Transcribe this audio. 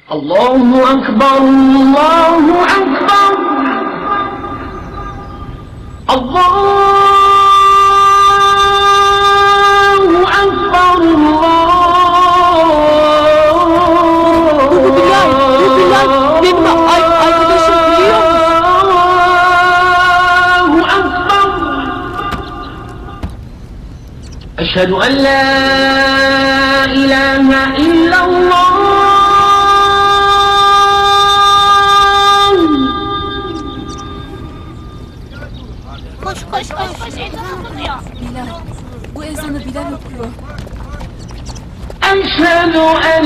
Allahu Ekber, Allahu Ekber. Allahu Ekber, Bu Bilal, benim arkadaşım biliyor musun? Allahu Ekber. Eşhedü en la ilahe illallah. Koş ezan okunuyor. Bilal, bu ezanı Bilal okuyor. أشهد أن